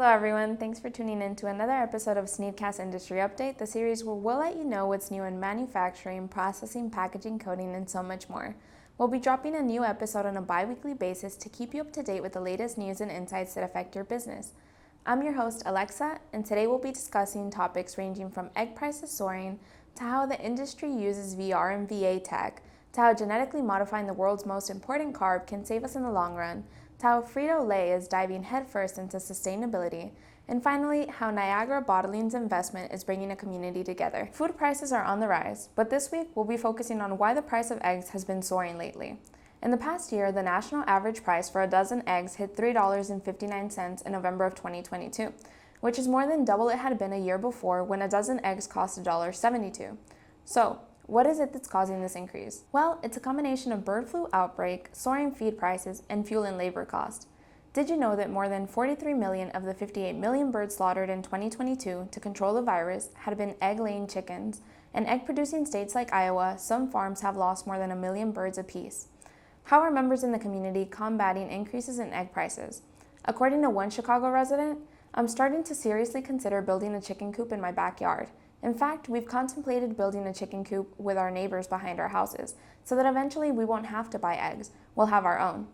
Hello everyone, thanks for tuning in to another episode of SNEED-CAST Industry Update, the series where we'll let you know what's new in manufacturing, processing, packaging, coding, and so much more. We'll be dropping a new episode on a bi-weekly basis to keep you up to date with the latest news and insights that affect your business. I'm your host, Alexa, and today we'll be discussing topics ranging from egg prices soaring, to how the industry uses VR and VA tech, to how genetically modifying the world's most important carb can save us in the long run, to how Frito-Lay is diving headfirst into sustainability, and finally, how Niagara Bottling's investment is bringing a community together. Food prices are on the rise, but this week we'll be focusing on why the price of eggs has been soaring lately. In the past year, the national average price for a dozen eggs hit $3.59 in November of 2022, which is more than double it had been a year before when a dozen eggs cost $1.72. So, what is it that's causing this increase? Well, it's a combination of bird flu outbreak, soaring feed prices, and fuel and labor cost. Did you know that more than 43 million of the 58 million birds slaughtered in 2022 to control the virus had been egg-laying chickens? In egg-producing states like Iowa, some farms have lost more than 1 million birds apiece. How are members in the community combating increases in egg prices? According to one Chicago resident, I'm starting to seriously consider building a chicken coop in my backyard. In fact, we've contemplated building a chicken coop with our neighbors behind our houses, so that eventually we won't have to buy eggs, we'll have our own.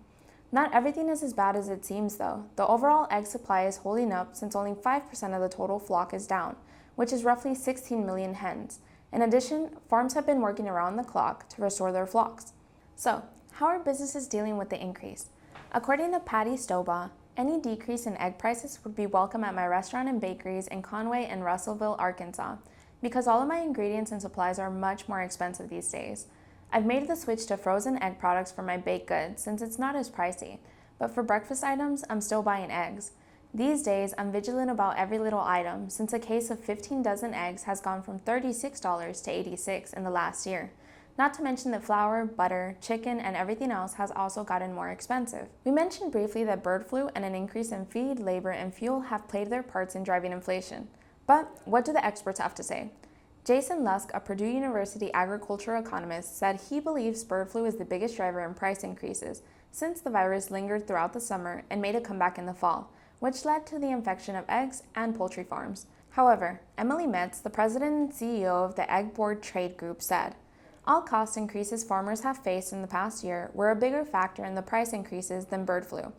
Not everything is as bad as it seems though. The overall egg supply is holding up since only 5% of the total flock is down, which is roughly 16 million hens. In addition, farms have been working around the clock to restore their flocks. So, how are businesses dealing with the increase? According to Patty Stobaugh, any decrease in egg prices would be welcome at my restaurant and bakeries in Conway and Russellville, Arkansas, because all of my ingredients and supplies are much more expensive these days. I've made the switch to frozen egg products for my baked goods since it's not as pricey, but for breakfast items, I'm still buying eggs. These days, I'm vigilant about every little item since a case of 15 dozen eggs has gone from $36 to $86 in the last year. Not to mention that flour, butter, chicken, and everything else has also gotten more expensive. We mentioned briefly that bird flu and an increase in feed, labor, and fuel have played their parts in driving inflation. But what do the experts have to say? Jason Lusk, a Purdue University agriculture economist, said he believes bird flu is the biggest driver in price increases since the virus lingered throughout the summer and made a comeback in the fall, which led to the infection of eggs and poultry farms. However, Emily Metz, the president and CEO of the Egg Board Trade Group, said, all cost increases farmers have faced in the past year were a bigger factor in the price increases than bird flu.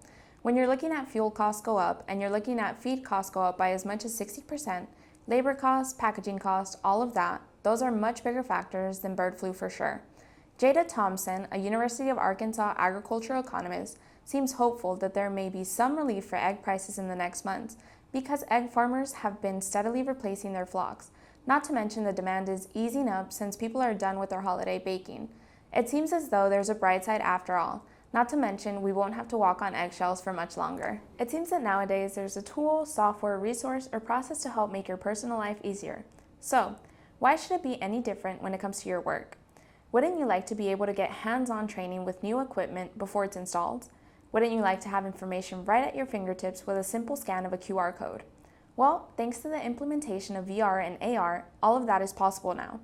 When you're looking at fuel costs go up and you're looking at feed costs go up by as much as 60%, labor costs, packaging costs, all of that, those are much bigger factors than bird flu for sure. Jada Thompson, a University of Arkansas agriculture economist, seems hopeful that there may be some relief for egg prices in the next months because egg farmers have been steadily replacing their flocks. Not to mention the demand is easing up since people are done with their holiday baking. It seems as though there's a bright side after all. Not to mention, we won't have to walk on eggshells for much longer. It seems that nowadays there's a tool, software, resource, or process to help make your personal life easier. So, why should it be any different when it comes to your work? Wouldn't you like to be able to get hands-on training with new equipment before it's installed? Wouldn't you like to have information right at your fingertips with a simple scan of a QR code? Well, thanks to the implementation of VR and AR, all of that is possible now.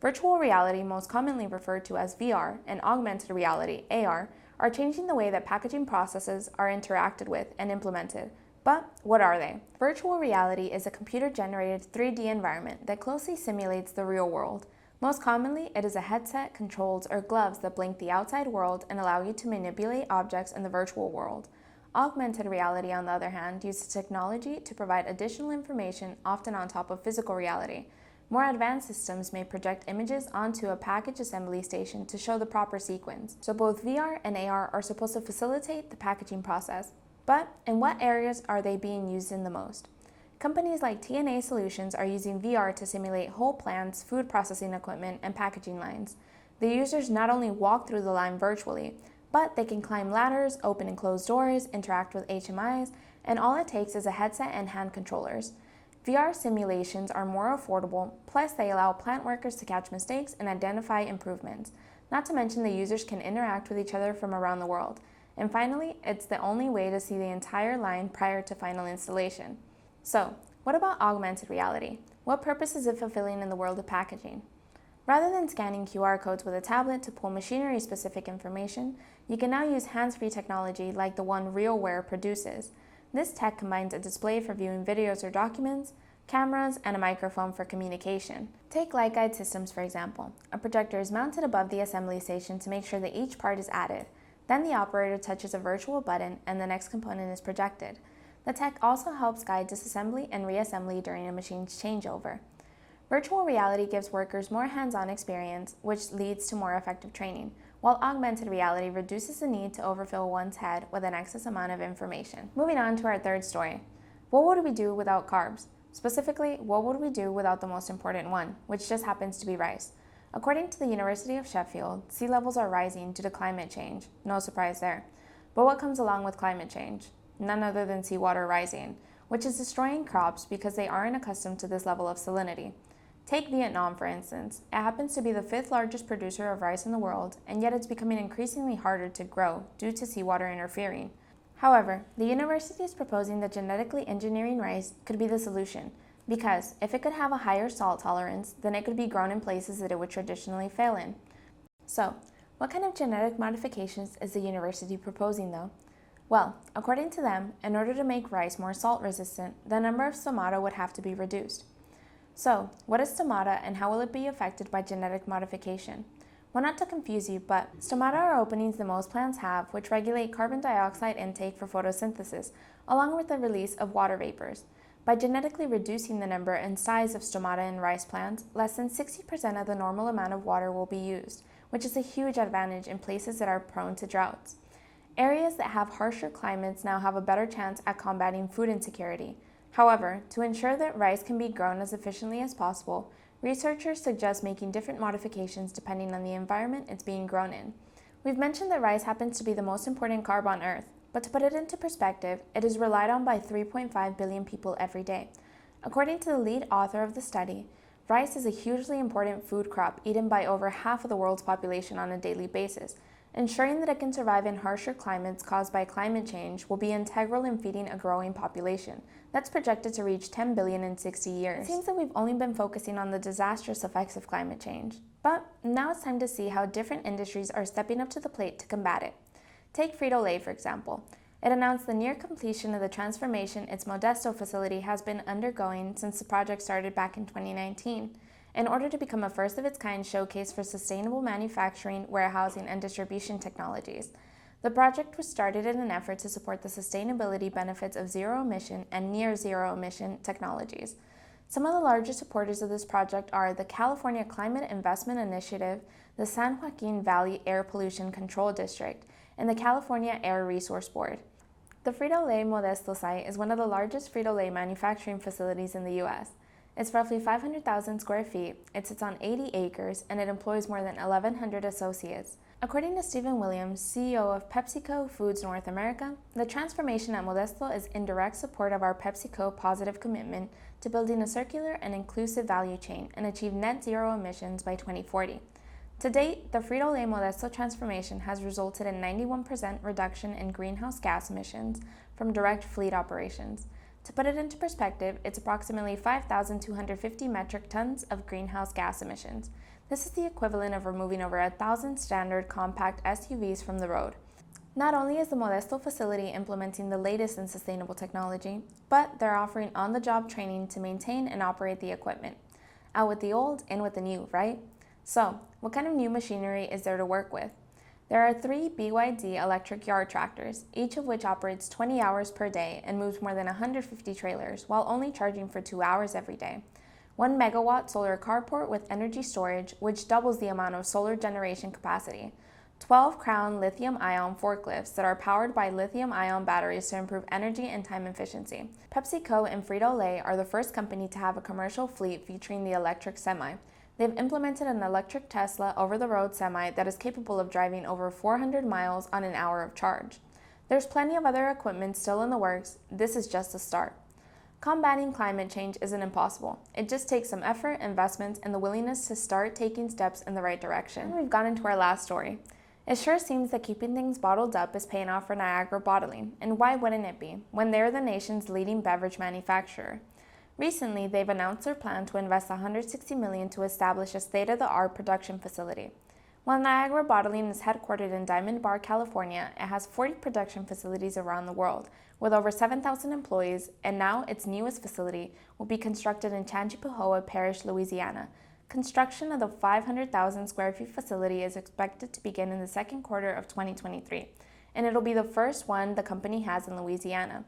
Virtual reality, most commonly referred to as VR, and augmented reality, AR, are changing the way that packaging processes are interacted with and implemented. But what are they? Virtual reality is a computer-generated 3D environment that closely simulates the real world. Most commonly, it is a headset, controls, or gloves that blink the outside world and allow you to manipulate objects in the virtual world. Augmented reality, on the other hand, uses technology to provide additional information, often on top of physical reality. More advanced systems may project images onto a package assembly station to show the proper sequence. So both VR and AR are supposed to facilitate the packaging process. But in what areas are they being used in the most? Companies like TNA Solutions are using VR to simulate whole plants, food processing equipment, and packaging lines. The users not only walk through the line virtually, but they can climb ladders, open and close doors, interact with HMIs, and all it takes is a headset and hand controllers. VR simulations are more affordable, plus they allow plant workers to catch mistakes and identify improvements. Not to mention the users can interact with each other from around the world. And finally, it's the only way to see the entire line prior to final installation. So, what about augmented reality? What purpose is it fulfilling in the world of packaging? Rather than scanning QR codes with a tablet to pull machinery-specific information, you can now use hands-free technology like the one RealWear produces. This tech combines a display for viewing videos or documents, cameras, and a microphone for communication. Take light guide systems, for example. A projector is mounted above the assembly station to make sure that each part is added. Then the operator touches a virtual button and the next component is projected. The tech also helps guide disassembly and reassembly during a machine's changeover. Virtual reality gives workers more hands-on experience, which leads to more effective training, while augmented reality reduces the need to overfill one's head with an excess amount of information. Moving on to our third story. What would we do without carbs? Specifically, what would we do without the most important one, which just happens to be rice? According to the University of Sheffield, sea levels are rising due to climate change. No surprise there. But what comes along with climate change? None other than seawater rising, which is destroying crops because they aren't accustomed to this level of salinity. Take Vietnam, for instance. It happens to be the 5th largest producer of rice in the world, and yet it's becoming increasingly harder to grow due to seawater interfering. However, the university is proposing that genetically engineering rice could be the solution, because if it could have a higher salt tolerance, then it could be grown in places that it would traditionally fail in. So, what kind of genetic modifications is the university proposing though? Well, according to them, in order to make rice more salt resistant, the number of stomata would have to be reduced. So, what is stomata and how will it be affected by genetic modification? Well, not to confuse you, but stomata are openings that most plants have which regulate carbon dioxide intake for photosynthesis, along with the release of water vapors. By genetically reducing the number and size of stomata in rice plants, less than 60% of the normal amount of water will be used, which is a huge advantage in places that are prone to droughts. Areas that have harsher climates now have a better chance at combating food insecurity. However, to ensure that rice can be grown as efficiently as possible, researchers suggest making different modifications depending on the environment it's being grown in. We've mentioned that rice happens to be the most important carb on Earth, but to put it into perspective, it is relied on by 3.5 billion people every day. According to the lead author of the study, rice is a hugely important food crop eaten by over half of the world's population on a daily basis. Ensuring that it can survive in harsher climates caused by climate change will be integral in feeding a growing population that's projected to reach 10 billion in 60 years. It seems that we've only been focusing on the disastrous effects of climate change, but now it's time to see how different industries are stepping up to the plate to combat it. Take Frito-Lay, for example. It announced the near completion of the transformation its Modesto facility has been undergoing since the project started back in 2019. In order to become a first-of-its-kind showcase for sustainable manufacturing, warehousing, and distribution technologies. The project was started in an effort to support the sustainability benefits of zero-emission and near-zero-emission technologies. Some of the largest supporters of this project are the California Climate Investment Initiative, the San Joaquin Valley Air Pollution Control District, and the California Air Resource Board. The Frito-Lay Modesto site is one of the largest Frito-Lay manufacturing facilities in the U.S. It's roughly 500,000 square feet, it sits on 80 acres, and it employs more than 1,100 associates. According to Stephen Williams, CEO of PepsiCo Foods North America, the transformation at Modesto is in direct support of our PepsiCo positive commitment to building a circular and inclusive value chain and achieve net zero emissions by 2040. To date, the Frito-Lay Modesto transformation has resulted in 91% reduction in greenhouse gas emissions from direct fleet operations. To put it into perspective, it's approximately 5,250 metric tons of greenhouse gas emissions. This is the equivalent of removing over 1,000 standard compact SUVs from the road. Not only is the Modesto facility implementing the latest in sustainable technology, but they're offering on-the-job training to maintain and operate the equipment. Out with the old, in with the new, right? So, what kind of new machinery is there to work with? There are 3 BYD electric yard tractors, each of which operates 20 hours per day and moves more than 150 trailers while only charging for 2 hours every day. 1 megawatt solar carport with energy storage, which doubles the amount of solar generation capacity. 12 Crown lithium-ion forklifts that are powered by lithium-ion batteries to improve energy and time efficiency. PepsiCo and Frito-Lay are the first company to have a commercial fleet featuring the electric semi. They've implemented an electric Tesla over-the-road semi that is capable of driving over 400 miles on an hour of charge. There's plenty of other equipment still in the works. This is just a start. Combating climate change isn't impossible. It just takes some effort, investment, and the willingness to start taking steps in the right direction. And we've gotten to our last story. It sure seems that keeping things bottled up is paying off for Niagara Bottling, and why wouldn't it be, when they're the nation's leading beverage manufacturer? Recently, they've announced their plan to invest $160 million to establish a state-of-the-art production facility. While Niagara Bottling is headquartered in Diamond Bar, California, it has 40 production facilities around the world, with over 7,000 employees, and now its newest facility will be constructed in Tangipahoa Parish, Louisiana. Construction of the 500,000 square feet facility is expected to begin in the second quarter of 2023, and it'll be the first one the company has in Louisiana.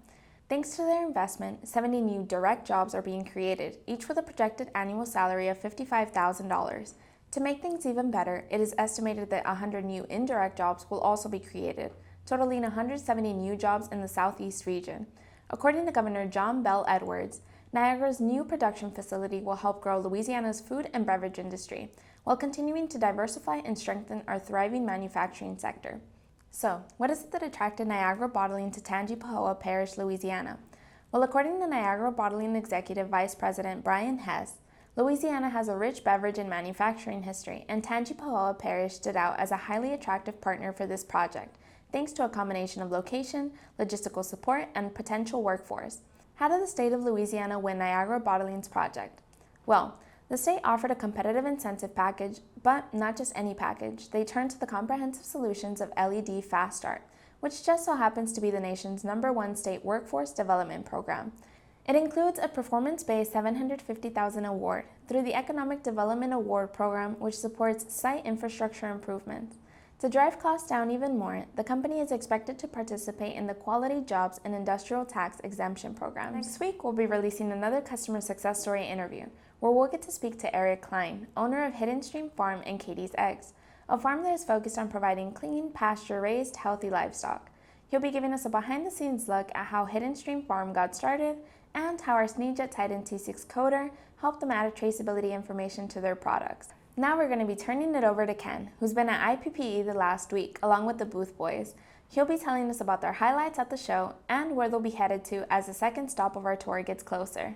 Thanks to their investment, 70 new direct jobs are being created, each with a projected annual salary of $55,000. To make things even better, it is estimated that 100 new indirect jobs will also be created, totaling 170 new jobs in the Southeast region. According to Governor John Bell Edwards, Niagara's new production facility will help grow Louisiana's food and beverage industry, while continuing to diversify and strengthen our thriving manufacturing sector. So, what is it that attracted Niagara Bottling to Tangipahoa Parish, Louisiana? Well, according to Niagara Bottling Executive Vice President Brian Hess, Louisiana has a rich beverage and manufacturing history, and Tangipahoa Parish stood out as a highly attractive partner for this project, thanks to a combination of location, logistical support, and potential workforce. How did the state of Louisiana win Niagara Bottling's project? Well, the state offered a competitive incentive package, but not just any package. They turned to the comprehensive solutions of LED Fast Start, which just so happens to be the nation's #1 state workforce development program. It includes a performance-based $750,000 award through the Economic Development Award Program, which supports site infrastructure improvements. To drive costs down even more, the company is expected to participate in the Quality Jobs and Industrial Tax Exemption Program. Next week, we'll be releasing another customer success story interview, where we'll get to speak to Eric Klein, owner of Hidden Stream Farm and Katie's Eggs, a farm that is focused on providing clean, pasture-raised, healthy livestock. He'll be giving us a behind-the-scenes look at how Hidden Stream Farm got started and how our SNEED Titan T6 coder helped them add traceability information to their products. Now we're going to be turning it over to Ken, who's been at IPPE the last week, along with the Booth Boys. He'll be telling us about their highlights at the show and where they'll be headed to as the second stop of our tour gets closer.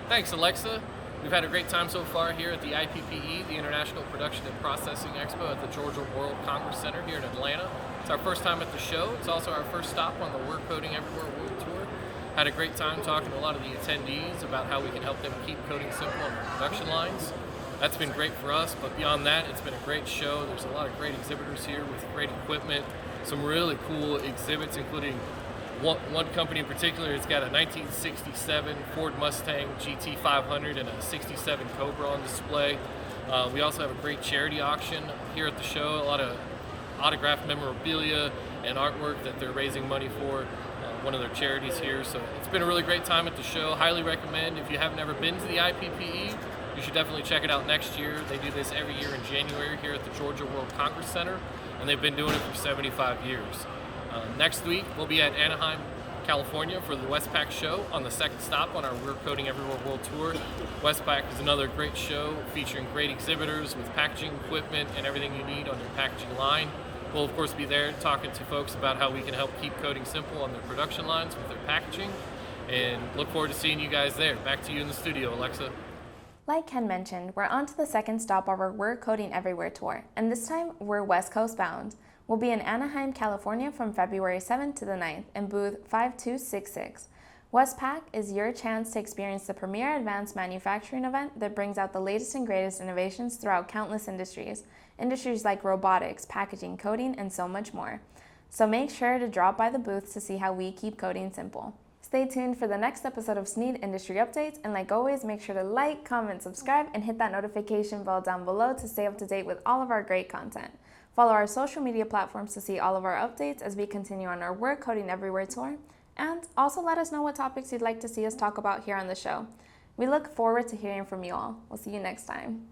Thanks, Alexa. We've had a great time so far here at the IPPE, the International Production and Processing Expo at the Georgia World Congress Center here in Atlanta. It's our first time at the show. It's also our first stop on the We're Coding Everywhere World Tour. Had a great time talking to a lot of the attendees about how we can help them keep coding simple on their production lines. That's been great for us, but beyond that, it's been a great show. There's a lot of great exhibitors here with great equipment, some really cool exhibits, including one company in particular. It's got a 1967 Ford Mustang GT 500 and a 67 Cobra on display. We also have a great charity auction here at the show, a lot of autographed memorabilia and artwork that they're raising money for one of their charities here. So it's been a really great time at the show. Highly recommend. If you haven't ever been to the IPPE, you should definitely check it out next year. They do this every year in January here at the Georgia World Congress Center, and they've been doing it for 75 years. Next week, we'll be at Anaheim, California for the Westpac show on the second stop on our We're Coding Everywhere World Tour. Westpac is another great show featuring great exhibitors with packaging equipment and everything you need on your packaging line. We'll of course be there talking to folks about how we can help keep coding simple on their production lines with their packaging, and look forward to seeing you guys there. Back to you in the studio, Alexa. Like Ken mentioned, we're on to the second stop of our We're Coding Everywhere tour, and this time we're West Coast bound. We'll be in Anaheim, California from February 7th to the 9th in booth 5266. Westpac is your chance to experience the premier advanced manufacturing event that brings out the latest and greatest innovations throughout countless industries like robotics, packaging, coding, and so much more. So make sure to drop by the booths to see how we keep coding simple. Stay tuned for the next episode of SNEED Industry Updates, and like always, make sure to like, comment, subscribe, and hit that notification bell down below to stay up to date with all of our great content. Follow our social media platforms to see all of our updates as we continue on our We're Coding Everywhere tour, and also let us know what topics you'd like to see us talk about here on the show. We look forward to hearing from you all. We'll see you next time.